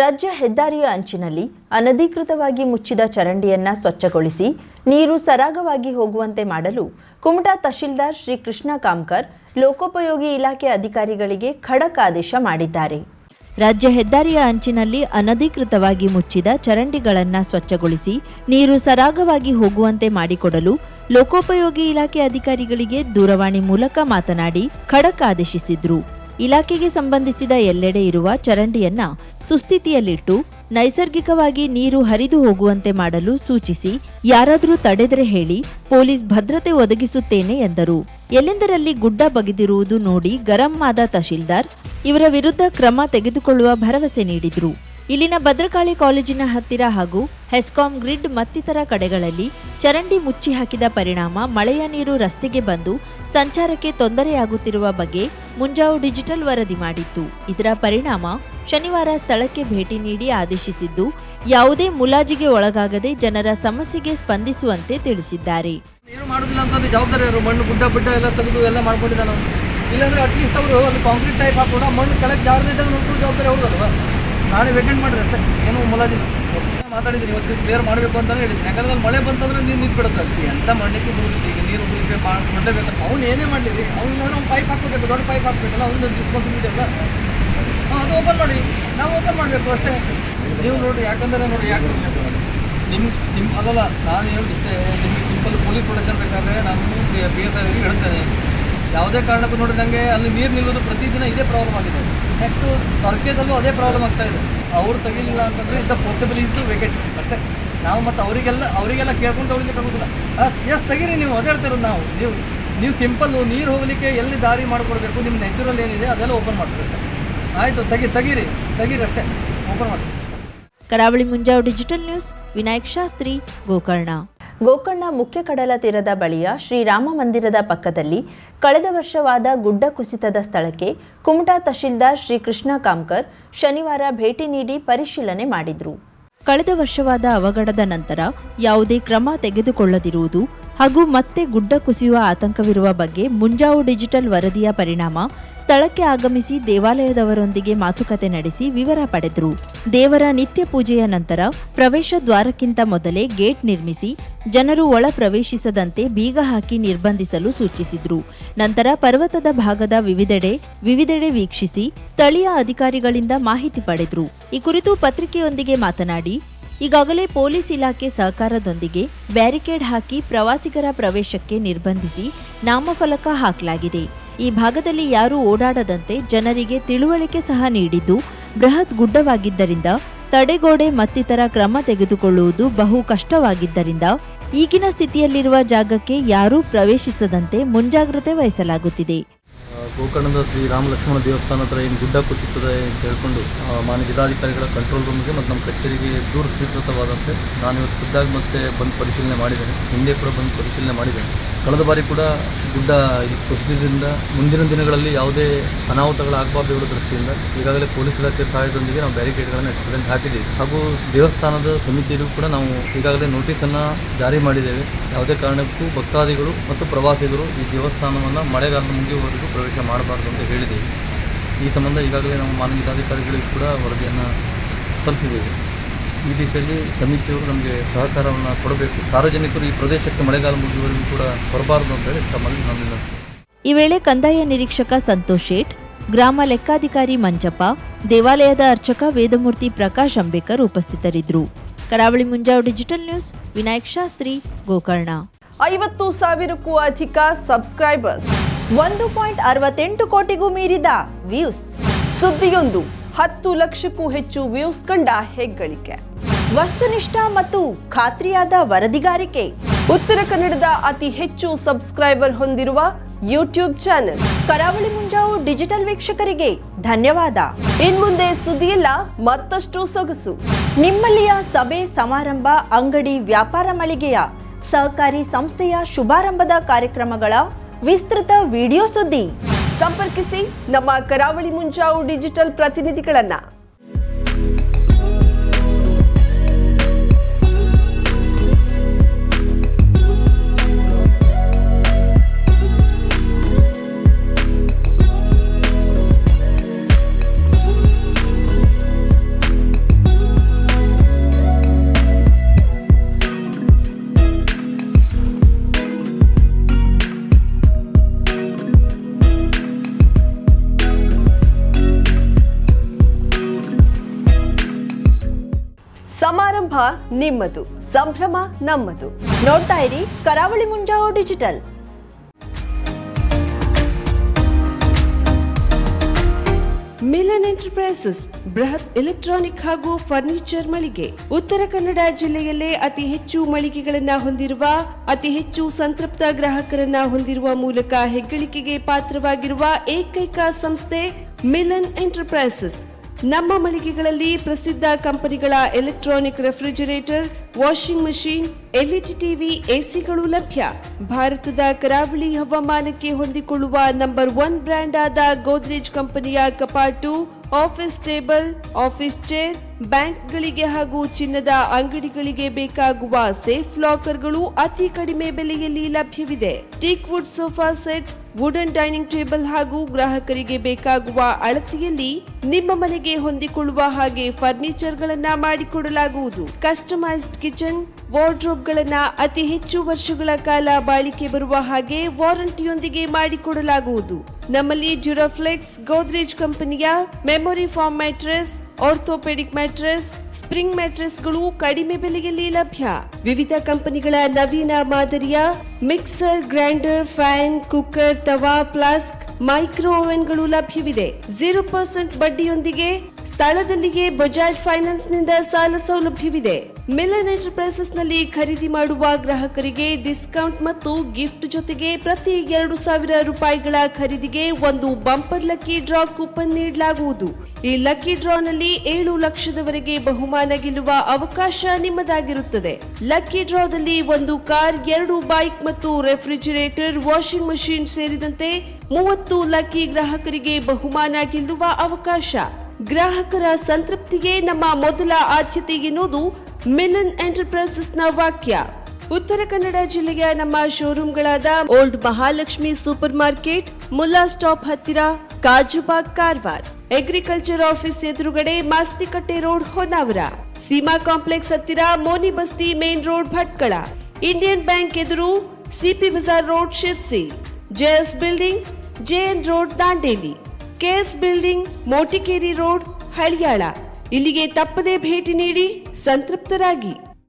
ರಾಜ್ಯ ಹೆದ್ದಾರಿಯ ಅಂಚಿನಲ್ಲಿ ಅನಧಿಕೃತವಾಗಿ ಮುಚ್ಚಿದ ಚರಂಡಿಯನ್ನು ಸ್ವಚ್ಛಗೊಳಿಸಿ ನೀರು ಸರಾಗವಾಗಿ ಹೋಗುವಂತೆ ಮಾಡಲು ಕುಮಟಾ ತಹಶೀಲ್ದಾರ್ ಶ್ರೀ ಕೃಷ್ಣ ಕಾಮ್ಕರ್ ಲೋಕೋಪಯೋಗಿ ಇಲಾಖೆ ಅಧಿಕಾರಿಗಳಿಗೆ ಖಡಕ್ ಆದೇಶ ಮಾಡಿದ್ದಾರೆ. ರಾಜ್ಯ ಹೆದ್ದಾರಿಯ ಅಂಚಿನಲ್ಲಿ ಅನಧಿಕೃತವಾಗಿ ಮುಚ್ಚಿದ ಚರಂಡಿಗಳನ್ನು ಸ್ವಚ್ಛಗೊಳಿಸಿ ನೀರು ಸರಾಗವಾಗಿ ಹೋಗುವಂತೆ ಮಾಡಿಕೊಡಲು ಲೋಕೋಪಯೋಗಿ ಇಲಾಖೆ ಅಧಿಕಾರಿಗಳಿಗೆ ದೂರವಾಣಿ ಮೂಲಕ ಮಾತನಾಡಿ ಖಡಕ್ ಆದೇಶಿಸಿದ್ರು. ಇಲಾಖೆಗೆ ಸಂಬಂಧಿಸಿದ ಎಲ್ಲೆಡೆ ಇರುವ ಚರಂಡಿಯನ್ನ ಸುಸ್ಥಿತಿಯಲ್ಲಿಟ್ಟು ನೈಸರ್ಗಿಕವಾಗಿ ನೀರು ಹರಿದು ಹೋಗುವಂತೆ ಮಾಡಲು ಸೂಚಿಸಿ ಯಾರಾದರೂ ತಡೆದರೆ ಹೇಳಿ ಪೊಲೀಸ್ ಭದ್ರತೆ ಒದಗಿಸುತ್ತೇನೆ ಎಂದರು. ಎಲ್ಲೆಂದರಲ್ಲಿ ಗುಡ್ಡ ಬಗೆದಿರುವುದು ನೋಡಿ ಗರಂ ಆದ ತಹಶೀಲ್ದಾರ್ ಇವರ ವಿರುದ್ಧ ಕ್ರಮ ತೆಗೆದುಕೊಳ್ಳುವ ಭರವಸೆ ನೀಡಿದ್ರು. ಇಲ್ಲಿನ ಭದ್ರಕಾಳಿ ಕಾಲೇಜಿನ ಹತ್ತಿರ ಹಾಗೂ ಹೆಸ್ಕಾಂ ಗ್ರಿಡ್ ಮತ್ತಿತರ ಕಡೆಗಳಲ್ಲಿ ಚರಂಡಿ ಮುಚ್ಚಿ ಹಾಕಿದ ಪರಿಣಾಮ ಮಳೆಯ ನೀರು ರಸ್ತೆಗೆ ಬಂದು ಸಂಚಾರಕ್ಕೆ ತೊಂದರೆಯಾಗುತ್ತಿರುವ ಬಗ್ಗೆ ಮುಂಜಾವು ಡಿಜಿಟಲ್ ವರದಿ ಮಾಡಿತ್ತು. ಇದರ ಪರಿಣಾಮ ಶನಿವಾರ ಸ್ಥಳಕ್ಕೆ ಭೇಟಿ ನೀಡಿ ಆದೇಶಿಸಿದ್ದು ಯಾವುದೇ ಮುಲಾಜಿಗೆ ಒಳಗಾಗದೆ ಜನರ ಸಮಸ್ಯೆಗೆ ಸ್ಪಂದಿಸುವಂತೆ ತಿಳಿಸಿದ್ದಾರೆ. ಏನು ಮಾಡೋದಿಲ್ಲ ಅಂತಂದ್ರೆ ಜವಾಬ್ದಾರಿ ಅವರು ಮಣ್ಣು ಗುಡ್ಡ ಬಿಡ್ಡ ಎಲ್ಲ ತೆಗೆದು ಎಲ್ಲ ಮಾಡ್ಕೊಂಡಿದ್ದಾನೆ. ಇಲ್ಲಾಂದ್ರೆ ಅಟ್ಲೀಸ್ಟ್ ಅವರು ಅಲ್ಲಿ ಕಾಂಕ್ರೀಟ್ ಟೈಪ್ ಹಾಕೋಣ ಮಣ್ಣು ಕೆಳಗೆ ಜಾರದಿದ್ದಾಗ ನೋಡ್ಕೊಳ್ಳೋ ಜವಾಬ್ದಾರಿ ಅವ್ರದಲ್ವಾ. ನಾಳೆ ವೇಕೆಂಟ್ ಮಾಡಿದ್ರೆ ಅಷ್ಟೇ, ಏನು ಮುಲಾಜಿಲ್ಲ. ಮಾತಾಡಿದ್ದೀನಿ ಇವತ್ತು ಕ್ಲಿಯರ್ ಮಾಡಬೇಕು ಅಂತಲೇ ಹೇಳಿದ್ದೀನಿ. ಯಾಕಂದ್ರೆ ಅಲ್ಲಿ ಮಳೆ ಬಂತಂದ್ರೆ ನೀರು ನಿಂತ್ಬಿಡುತ್ತೆ. ಅಲ್ಲಿ ಎಂಥ ಮಣ್ಣಿಗೆ ಮುಗಿಸಿ ಈಗ ನೀರು ಉಳಿಕೆ ಮಾಡಲೇಬೇಕು. ಅವ್ನು ಏನೇ ಮಾಡಲಿ ಅವ್ನು ಇಲ್ಲಾಂದ್ರೆ ಅವ್ನು ಪೈಪ್ ಹಾಕೋಬೇಕು, ದೊಡ್ಡ ಪೈಪ್ ಹಾಕಬೇಕಲ್ಲ, ಅವ್ನು ರೆಸ್ಪಾನ್ಸಿಬಿಲಿಟಿ ಅಲ್ಲ. ಅದು ಓಪನ್ ಮಾಡಿ, ನಾವು ಓಪನ್ ಮಾಡಬೇಕು ಅಷ್ಟೇ. ನೀವು ನೋಡಿ, ಯಾಕಂದರೆ ನೋಡಿ ಯಾಕೆ ನಿಮ್ಮ ಅದಲ್ಲ, ನಾನು ಹೇಳಿದ್ದೆ ನಿಮಗೆ ಸಿಂಪಲ್ ಪೊಲೀಸ್ ಪ್ರೊಟೆಕ್ಷನ್ ಬೇಕಾದ್ರೆ ನಾನು PSI ಹೇಳ್ತೇನೆ. ಯಾವುದೇ ಕಾರಣಕ್ಕೂ ನೋಡಿ ನನಗೆ ಅಲ್ಲಿ ನೀರು ನಿಲ್ಲೋದು ಪ್ರತಿದಿನ ಇದೇ ಪ್ರಾಬ್ಲಮ್ ಆಗಿದೆ. ನೆಕ್ಸ್ಟು ತೊರಕೆದಲ್ಲೂ ಅದೇ ಪ್ರಾಬ್ಲಮ್ ಆಗ್ತಾ ಇದೆ. ಅವ್ರು ತೆಗಿಲಿಲ್ಲ ಅಂತಂದರೆ ಇಂಥ ಪಾಸಿಬಿಲಿಟಿ ವೇಕೆಟ್ ಅಷ್ಟೇ. ನಾವು ಮತ್ತು ಅವರಿಗೆಲ್ಲ ಕೇಳ್ಕೊಂಡು ತೊಗೊಳ್ಲಿಕ್ಕಾಗೋದಿಲ್ಲ. ಎಸ್ ತೆಗೀರಿ, ನೀವು ಅದೇ ಹೇಳ್ತಿರೋದು. ನೀವು ಸಿಂಪಲ್ಲು ನೀರು ಹೋಗಲಿಕ್ಕೆ ಎಲ್ಲಿ ದಾರಿ ಮಾಡಿಕೊಡ್ಬೇಕು, ನಿಮ್ಮ ನ್ಯಾಚುರಲ್ ಏನಿದೆ ಅದೆಲ್ಲ ಓಪನ್ ಮಾಡ್ಬೇಕು. ಆಯಿತು, ತೆಗೀರಿ ಅಷ್ಟೇ, ಓಪನ್ ಮಾಡಿ. ಕರಾವಳಿ ಮುಂಜಾವು ಡಿಜಿಟಲ್ ನ್ಯೂಸ್, ವಿನಾಯಕ್ ಶಾಸ್ತ್ರಿ, ಗೋಕರ್ಣ. ಗೋಕರ್ಣ ಮುಖ್ಯ ಕಡಲ ತೀರದ ಬಳಿಯ ಶ್ರೀರಾಮ ಮಂದಿರದ ಪಕ್ಕದಲ್ಲಿ ಕಳೆದ ವರ್ಷವಾದ ಗುಡ್ಡ ಕುಸಿತದ ಸ್ಥಳಕ್ಕೆ ಕುಮಟಾ ತಹಶೀಲ್ದಾರ್ ಶ್ರೀ ಕೃಷ್ಣ ಕಾಮ್ಕರ್ ಶನಿವಾರ ಭೇಟಿ ನೀಡಿ ಪರಿಶೀಲನೆ ಮಾಡಿದ್ರು. ಕಳೆದ ವರ್ಷವಾದ ಅವಘಡದ ನಂತರ ಯಾವುದೇ ಕ್ರಮ ತೆಗೆದುಕೊಳ್ಳದಿರುವುದು ಹಾಗೂ ಮತ್ತೆ ಗುಡ್ಡ ಕುಸಿಯುವ ಆತಂಕವಿರುವ ಬಗ್ಗೆ ಮುಂಜಾವು ಡಿಜಿಟಲ್ ವರದಿಯ ಪರಿಣಾಮ ಸ್ಥಳಕ್ಕೆ ಆಗಮಿಸಿ ದೇವಾಲಯದವರೊಂದಿಗೆ ಮಾತುಕತೆ ನಡೆಸಿ ವಿವರ ಪಡೆದರು. ದೇವರ ನಿತ್ಯ ಪೂಜೆಯ ನಂತರ ಪ್ರವೇಶ ದ್ವಾರಕ್ಕಿಂತ ಮೊದಲೇ ಗೇಟ್ ನಿರ್ಮಿಸಿ ಜನರು ಒಳ ಪ್ರವೇಶಿಸದಂತೆ ಬೀಗ ಹಾಕಿ ನಿರ್ಬಂಧಿಸಲು ಸೂಚಿಸಿದ್ರು. ನಂತರ ಪರ್ವತದ ಭಾಗದ ವಿವಿಧೆಡೆ ವೀಕ್ಷಿಸಿ ಸ್ಥಳೀಯ ಅಧಿಕಾರಿಗಳಿಂದ ಮಾಹಿತಿ ಪಡೆದರು. ಈ ಕುರಿತು ಪತ್ರಿಕೆಯೊಂದಿಗೆ ಮಾತನಾಡಿ, ಈಗಾಗಲೇ ಪೊಲೀಸ್ ಇಲಾಖೆ ಸಹಕಾರದೊಂದಿಗೆ ಬ್ಯಾರಿಕೇಡ್ ಹಾಕಿ ಪ್ರವಾಸಿಗರ ಪ್ರವೇಶಕ್ಕೆ ನಿರ್ಬಂಧಿಸಿ ನಾಮಫಲಕ ಹಾಕಲಾಗಿದೆ. ಈ ಭಾಗದಲ್ಲಿ ಯಾರೂ ಓಡಾಡದಂತೆ ಜನರಿಗೆ ತಿಳುವಳಿಕೆ ಸಹ ನೀಡಿದ್ದು, ಬೃಹತ್ ಗುಡ್ಡವಾಗಿದ್ದರಿಂದ ತಡೆಗೋಡೆ ಮತ್ತಿತರ ಕ್ರಮ ತೆಗೆದುಕೊಳ್ಳುವುದು ಬಹು ಕಷ್ಟವಾಗಿದ್ದರಿಂದ ಈಗಿನ ಸ್ಥಿತಿಯಲ್ಲಿರುವ ಜಾಗಕ್ಕೆ ಯಾರೂ ಪ್ರವೇಶಿಸದಂತೆ ಮುಂಜಾಗ್ರತೆ ವಹಿಸಲಾಗುತ್ತಿದೆ. ಗೋಕರ್ಣದ ಶ್ರೀ ರಾಮ ಲಕ್ಷ್ಮಣ ದೇವಸ್ಥಾನ ಹತ್ರ ಏನು ಗುಡ್ಡ ಕುಸಿತದೆ ಅಂತ ಹೇಳ್ಕೊಂಡು ಮಾನ್ಯ ಜಿಲ್ಲಾಧಿಕಾರಿಗಳ ಕಂಟ್ರೋಲ್ ರೂಮ್ಗೆ ಮತ್ತು ನಮ್ಮ ಕಚೇರಿಗೆ ದೂರು ಸ್ವೀಕೃತವಾದಂತೆ ನಾನು ಇವತ್ತು ಖುದ್ದಾಗಿ ಮತ್ತೆ ಬಂದು ಪರಿಶೀಲನೆ ಮಾಡಿದ್ದೇನೆ. ಹಿಂದೆ ಕೂಡ ಬಂದು ಪರಿಶೀಲನೆ ಮಾಡಿದ್ದೇನೆ. ಕಳೆದ ಬಾರಿ ಕೂಡ ಗುಡ್ಡ ಕುಸಿದ್ರಿಂದ ಮುಂದಿನ ದಿನಗಳಲ್ಲಿ ಯಾವುದೇ ಅನಾಹುತಗಳಾಗಬಾರ್ದು ಇರೋ ದೃಷ್ಟಿಯಿಂದ ಈಗಾಗಲೇ ಪೊಲೀಸ್ ಇಲಾಖೆ ಸಹಾಯದೊಂದಿಗೆ ನಾವು ಬ್ಯಾರಿಕೇಡ್ಗಳನ್ನು ಎಕ್ಸ್ಪೆಂಟ್ ಹಾಕಿದ್ದೀವಿ. ಹಾಗೂ ದೇವಸ್ಥಾನದ ಸಮಿತಿಯಲ್ಲೂ ಕೂಡ ನಾವು ಈಗಾಗಲೇ ನೋಟಿಸನ್ನು ಜಾರಿ ಮಾಡಿದ್ದೇವೆ. ಯಾವುದೇ ಕಾರಣಕ್ಕೂ ಭಕ್ತಾದಿಗಳು ಮತ್ತು ಪ್ರವಾಸಿಗರು ಈ ದೇವಸ್ಥಾನವನ್ನು ಮಳೆಗಾಲ ಮುಗಿಯುವವರೆಗೂ ಪ್ರವೇಶ ಮಾಡಬಾರ್ದು ಅಂತ ಹೇಳಿದ್ದೇವೆ. ಈ ಸಂಬಂಧ ಈಗಾಗಲೇ ನಾವು ಮಾನ್ಯ ಜಿಲ್ಲಾಧಿಕಾರಿಗಳಿಗೂ ಕೂಡ ವರದಿಯನ್ನು ಸಲ್ಲಿಸಿದ್ದೇವೆ. ಈ ದಿಶೆಯಲ್ಲಿ ಸಮಿತಿಯವರು ನಮಗೆ ಸಹಕಾರವನ್ನು ಕೊಡಬೇಕು. ಸಾರ್ವಜನಿಕರು ಈ ಪ್ರದೇಶಕ್ಕೆ ಮಳೆಗಾಲ ಮುಗಿಯುವವರೆಗೂ ಕೂಡ ಬರಬಾರದು ಅಂತ ಹೇಳಿ ತಮ್ಮಲ್ಲಿ ನಾನು. ಈ ವೇಳೆ ಕಂದಾಯ ನಿರೀಕ್ಷಕ ಸಂತೋಷ್ ಶೇಟ್, ಗ್ರಾಮ ಲೆಕ್ಕಾಧಿಕಾರಿ ಮಂಜಪ್ಪ, ದೇವಾಲಯದ ಅರ್ಚಕ ವೇದಮೂರ್ತಿ ಪ್ರಕಾಶ್ ಅಂಬೇಕರ್ ಉಪಸ್ಥಿತರಿದ್ದರು. ಕರಾವಳಿ ಮುಂಜಾವು ಡಿಜಿಟಲ್ ನ್ಯೂಸ್, ವಿನಾಯಕ್ ಶಾಸ್ತ್ರಿ, ಗೋಕರ್ಣ. 50,000ಕ್ಕೂ ಅಧಿಕ ಸಬ್ಸ್ಕ್ರೈಬರ್ಸ್, 1.68 ಕೋಟಿಗೂ ಮೀರಿದ ವ್ಯೂಸ್. ಸುದ್ದಿಯೊಂದು 10 ಲಕ್ಷಕ್ಕೂ ಹೆಚ್ಚು ವ್ಯೂಸ್ ಕಂಡ ಹೆಗ್ಗಳಿಕೆ. ವಸ್ತುನಿಷ್ಠ ಮತ್ತು ಖಾತ್ರಿಯಾದ ವರದಿಗಾರಿಕೆ. ಉತ್ತರ ಕನ್ನಡದ ಅತಿ ಹೆಚ್ಚು ಸಬ್ಸ್ಕ್ರೈಬರ್ ಹೊಂದಿರುವ ಯೂಟ್ಯೂಬ್ ಚಾನೆಲ್ ಕರಾವಳಿ ಮುಂಜಾವು ಡಿಜಿಟಲ್ ವೀಕ್ಷಕರಿಗೆ ಧನ್ಯವಾದ. ಇನ್ಮುಂದೆ ಸುದ್ದಿಯಲ್ಲ ಮತ್ತಷ್ಟು ಸೊಗಸು. ನಿಮ್ಮಲ್ಲಿಯ ಸಭೆ ಸಮಾರಂಭ, ಅಂಗಡಿ ವ್ಯಾಪಾರ ಮಳಿಗೆಯ ಸಹಕಾರಿ ಸಂಸ್ಥೆಯ ಶುಭಾರಂಭದ ಕಾರ್ಯಕ್ರಮಗಳ ವಿಸ್ತೃತ ವಿಡಿಯೋ ಸುದ್ದಿ. ಸಂಪರ್ಕಿಸಿ ನಮ್ಮ ಕರಾವಳಿ ಮುಂಜಾವು ಡಿಜಿಟಲ್ ಪ್ರತಿನಿಧಿಗಳನ್ನ. ಸಮಾರಂಭ ನಿಮ್ಮದು, ಸಂಭ್ರಮ ನಮ್ಮದು. ನೋಡ್ತಾ ಇರಿ ಕರಾವಳಿ ಮುಂಜಾವು ಡಿಜಿಟಲ್. ಮಿಲನ್ ಎಂಟರ್ಪ್ರೈಸಸ್ ಬೃಹತ್ ಎಲೆಕ್ಟ್ರಾನಿಕ್ ಹಾಗೂ ಫರ್ನಿಚರ್ ಮಳಿಗೆ. ಉತ್ತರ ಕನ್ನಡ ಜಿಲ್ಲೆಯಲ್ಲೇ ಅತಿ ಹೆಚ್ಚು ಮಳಿಗೆಗಳನ್ನ ಹೊಂದಿರುವ, ಅತಿ ಹೆಚ್ಚು ಸಂತೃಪ್ತ ಗ್ರಾಹಕರನ್ನ ಹೊಂದಿರುವ ಮೂಲಕ ಹೆಗ್ಗಳಿಕೆಗೆ ಪಾತ್ರವಾಗಿರುವ ಏಕೈಕ ಸಂಸ್ಥೆ ಮಿಲನ್ ಎಂಟರ್ಪ್ರೈಸಸ್. ನಮ್ಮ ಮಳಿಗೆಗಳಲ್ಲಿ ಪ್ರಸಿದ್ಧ ಕಂಪನಿಗಳ electronic refrigerator, washing machine, LED TV, ಎಸಿಗಳು ಲಭ್ಯ. ಭಾರತದ ಕರಾವಳಿ ಹವಾಮಾನಕ್ಕೆ ಹೊಂದಿಕೊಳ್ಳುವ ನಂಬರ್ 1 ಬ್ರ್ಯಾಂಡ್ ಆದ ಗೋದ್ರೇಜ್ ಕಂಪನಿಯ ಕಪಾಟು, ಆಫೀಸ್ ಟೇಬಲ್, ಆಫೀಸ್ ಚೇರ್, ಬ್ಯಾಂಕ್ಗಳಿಗೆ ಹಾಗೂ ಚಿನ್ನದ ಅಂಗಡಿಗಳಿಗೆ ಬೇಕಾಗುವ ಸೇಫ್ ಲಾಕರ್ಗಳು ಅತಿ ಕಡಿಮೆ ಬೆಲೆಯಲ್ಲಿ ಲಭ್ಯವಿದೆ. Teak wood sofa set, wooden dining table ಹಾಗೂ ಗ್ರಾಹಕರಿಗೆ ಬೇಕಾಗುವ ಅಳತೆಯಲ್ಲಿ ನಿಮ್ಮ ಮನೆಗೆ ಹೊಂದಿಕೊಳ್ಳುವ ಹಾಗೆ ಫರ್ನಿಚರ್ ಗಳನ್ನ ಮಾಡಿಕೊಡಲಾಗುವುದು. ಕಸ್ಟಮೈಸ್ಡ್ ಕಿಚನ್, ವಾರ್ಡ್ರೋಬ್ ಗಳನ್ನ ಅತಿ ಹೆಚ್ಚು ವರ್ಷಗಳ ಕಾಲ ಬಾಳಿಕೆ ಬರುವ ಹಾಗೆ ವಾರಂಟಿಯೊಂದಿಗೆ ಮಾಡಿಕೊಡಲಾಗುವುದು. ನಮ್ಮಲ್ಲಿ ಡ್ಯೂರಾಫ್ಲೆಕ್ಸ್, ಗೋದ್ರೇಜ್ ಕಂಪನಿಯ memory foam mattress, orthopaedic mattress, spring ಮ್ಯಾಟ್ರೆಸ್ಗಳು ಕಡಿಮೆ ಬೆಲೆಯಲ್ಲಿ ಲಭ್ಯ. ವಿವಿಧ ಕಂಪನಿಗಳ ನವೀನ ಮಾದರಿಯ mixer, grinder, fan, cooker, tawa, flask, micro ಓವೆನ್ಗಳು ಲಭ್ಯವಿದೆ. 0% ಬಡ್ಡಿಯೊಂದಿಗೆ ಸ್ಥಳದಲ್ಲಿಯೇ ಬಜಾಜ್ ಫೈನಾನ್ಸ್ ನಿಂದ ಸಾಲ ಸೌಲಭ್ಯವಿದೆ. ಮಿಲನ್ ಎಂಟರ್ಪ್ರೈಸಸ್ ನಲ್ಲಿ ಖರೀದಿ ಮಾಡುವ ಗ್ರಾಹಕರಿಗೆ ಡಿಸ್ಕೌಂಟ್ ಮತ್ತು ಗಿಫ್ಟ್ ಜೊತೆಗೆ ಪ್ರತಿ 2,000 ರೂಪಾಯಿಗಳ ಖರೀದಿಗೆ ಒಂದು ಬಂಪರ್ ಲಕ್ಕಿ ಡ್ರಾ ಕೂಪನ್ ನೀಡಲಾಗುವುದು. ಈ ಲಕ್ಕಿ ಡ್ರಾನಲ್ಲಿ 7 ಲಕ್ಷದವರೆಗೆ ಬಹುಮಾನ ಗೆಲ್ಲುವ ಅವಕಾಶ ನಿಮ್ಮದಾಗಿರುತ್ತದೆ. ಲಕ್ಕಿ ಡ್ರಾದಲ್ಲಿ 1 ಕಾರ್, 2 ಬೈಕ್ ಮತ್ತು ರೆಫ್ರಿಜರೇಟರ್, ವಾಷಿಂಗ್ ಮಷೀನ್ ಸೇರಿದಂತೆ 30 ಲಕ್ಕಿ ಗ್ರಾಹಕರಿಗೆ ಬಹುಮಾನ ಗೆಲ್ಲುವ ಅವಕಾಶ. ಗ್ರಾಹಕರ ಸಂತೃಪ್ತಿಗೆ ನಮ್ಮ ಮೊದಲ ಆದ್ಯತೆ ಎನ್ನುವುದು ಮಿಲನ್ ಎಂಟರ್ಪ್ರೈಸಸ್ ನ ವಾಕ್ಯ. ಉತ್ತರ ಕನ್ನಡ ಜಿಲ್ಲೆಯ ನಮ್ಮ ಶೋರೂಮ್ಗಳಾದ old Mahalakshmi super market, Mulla stop ಹತ್ತಿರ, ಕಾಜುಬಾಗ್, ಕಾರವಾರ, ಅಗ್ರಿಕಲ್ಚರ್ ಆಫೀಸ್ ಎದುರುಗಡೆ, ಮಾಸ್ತಿಕಟ್ಟೆ ರೋಡ್, ಹೊನ್ನಾವರ, ಸೀಮಾ ಕಾಂಪ್ಲೆಕ್ಸ್ ಹತ್ತಿರ, Moni Basti main road, Bhatkal, Indian bank ಎದುರು, CP Bazaar road, Sirsi, JS building, JN road, Dandeli, KS building, Motikeri road, Haliyal. ಇಲ್ಲಿಗೆ ತಪ್ಪದೇ ಭೇಟಿ ನೀಡಿ ಸಂತೃಪ್ತರಾಗಿ.